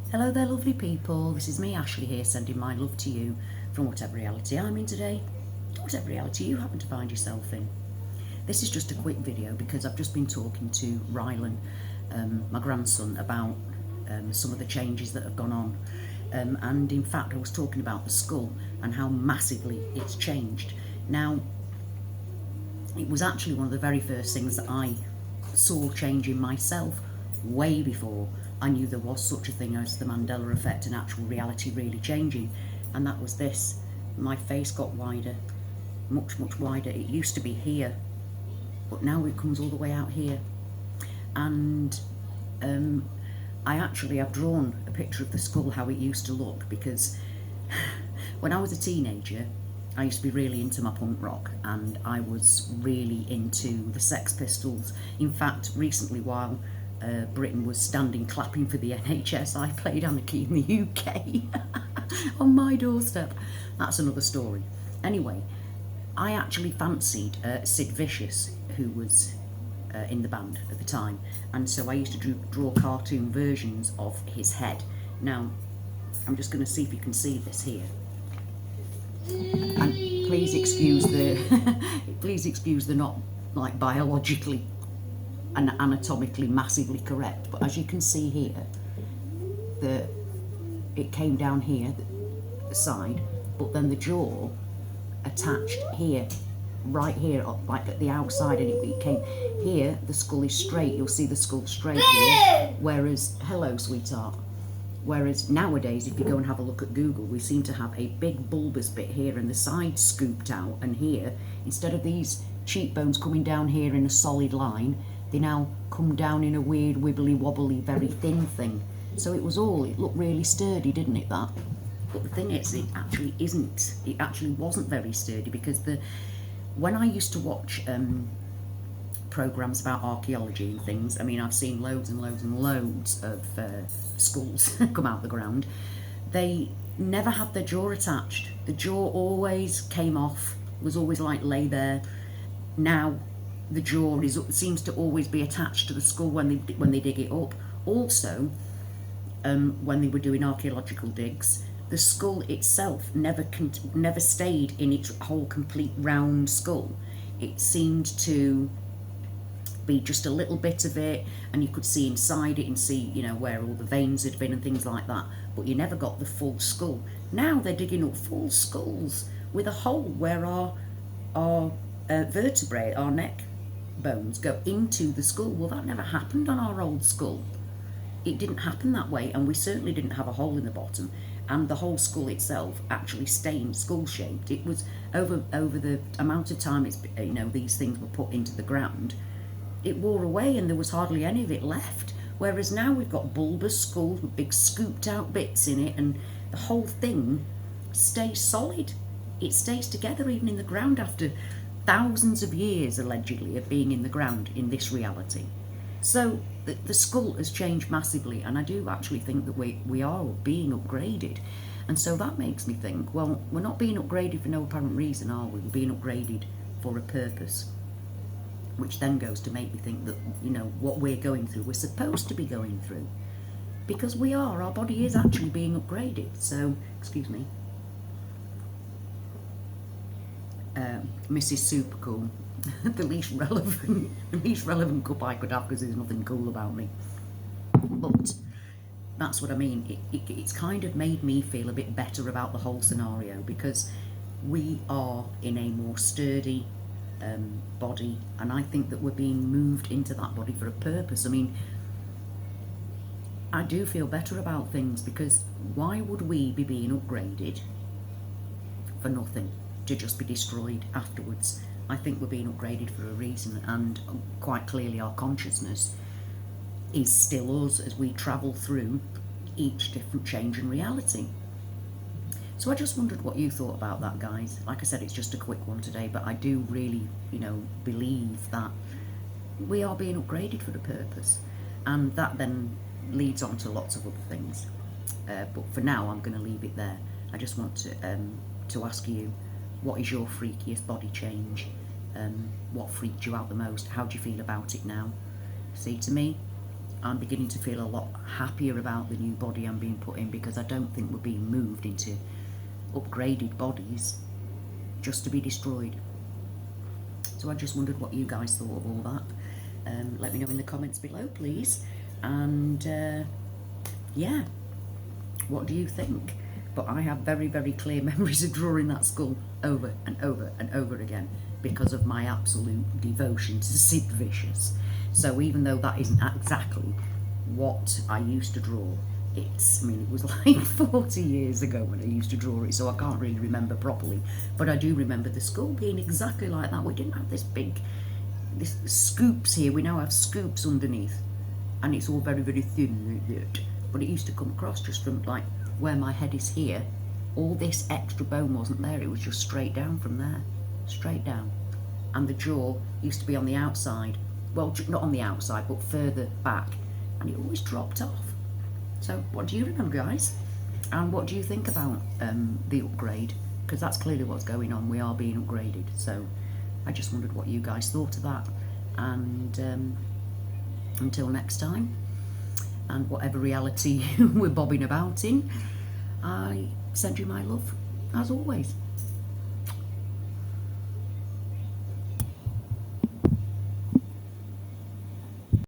Hello there, lovely people. This is me, Ashley, here, sending my love to you from whatever reality I'm in today, whatever reality you happen to find yourself in. This is just a quick video because I've just been talking to Rylan, my grandson, about some of the changes that have gone on. And in fact, I was talking about the school and how massively it's changed. Now, it was actually one of the very first things that I saw changing myself way before I knew there was such a thing as the Mandela Effect and actual reality really changing. And that was this. My face got wider, much wider. It used to be here, but now it comes all the way out here. And I actually have drawn a picture of the skull, how it used to look, because when I was a teenager, I used to be really into my punk rock, and I was really into the Sex Pistols. In fact, recently, while Britain was standing clapping for the NHS, I played Anarchy in the UK on my doorstep. That's another story. Anyway, I actually fancied Sid Vicious, who was in the band at the time, and so I used to draw cartoon versions of his head. Now, I'm just going to see if you can see this here. And please excuse the not like biologically and anatomically massively correct, but as you can see here, it came down here, the side, but then the jaw attached here, right here, like at the outside, and it came here. The skull is straight. You'll see the skull straight here, whereas, hello sweetheart, whereas nowadays, if you go and have a look at Google, we seem to have a big bulbous bit here and the side scooped out, and here, instead of these cheekbones coming down here in a solid line, they now come down in a weird wibbly wobbly very thin thing. So it looked really sturdy, didn't it, that? But the thing is, it actually isn't. It actually wasn't very sturdy, because when I used to watch programs about archaeology and things, I mean, I've seen loads and loads and loads of skulls come out the ground. They never had their jaw attached. The jaw always came off, was always like lay there. Now the jaw seems to always be attached to the skull when they dig it up. Also, when they were doing archaeological digs, the skull itself never stayed in its whole complete round skull. It seemed to be just a little bit of it, and you could see inside it and see, you know, where all the veins had been and things like that, but you never got the full skull. Now they're digging up full skulls with a hole where our vertebrae, our neck bones, go into the skull. Well, that never happened on our old skull. It didn't happen that way, and we certainly didn't have a hole in the bottom, and the whole skull itself actually stayed skull shaped. It was over the amount of time these things were put into the ground, it wore away and there was hardly any of it left. Whereas now we've got bulbous skulls with big scooped out bits in it, and the whole thing stays solid. It stays together even in the ground after thousands of years, allegedly, of being in the ground in this reality. So the skull has changed massively, and I do actually think that we are being upgraded. And so that makes me think, well, we're not being upgraded for no apparent reason, are we? We're being upgraded for a purpose, which then goes to make me think that, you know, what we're going through, we're supposed to be going through. Because our body is actually being upgraded. So, excuse me. Mrs. Super Cool. the least relevant cup I could have, because there's nothing cool about me. But that's what I mean. It's kind of made me feel a bit better about the whole scenario, because we are in a more sturdy body, and I think that we're being moved into that body for a purpose. I mean, I do feel better about things, because why would we be being upgraded for nothing, to just be destroyed afterwards? I think we're being upgraded for a reason, and quite clearly our consciousness is still us as we travel through each different change in reality. So I just wondered what you thought about that, guys. Like I said, it's just a quick one today, but I do really, believe that we are being upgraded for a purpose, and that then leads on to lots of other things. But for now, I'm going to leave it there. I just want to ask you, what is your freakiest body change? What freaked you out the most? How do you feel about it now? See, to me, I'm beginning to feel a lot happier about the new body I'm being put in, because I don't think we're being moved into upgraded bodies just to be destroyed. So I just wondered what you guys thought of all that. Let me know in the comments below, please. And yeah, what do you think? But I have very, very clear memories of drawing that skull over and over and over again because of my absolute devotion to Sid Vicious. So even though that isn't exactly what I used to draw, I mean, it was like 40 years ago when I used to draw it, so I can't really remember properly. But I do remember the skull being exactly like that. We didn't have this scoops here. We now have scoops underneath, and it's all very, very thin. But it used to come across just from like where my head is here. All this extra bone wasn't there. It was just straight down from there, straight down. And the jaw used to be on the outside. Well, not on the outside, but further back, and it always dropped off. So what do you remember, guys? And what do you think about the upgrade? Because that's clearly what's going on. We are being upgraded. So I just wondered what you guys thought of that. And until next time, and whatever reality we're bobbing about in, I send you my love, as always.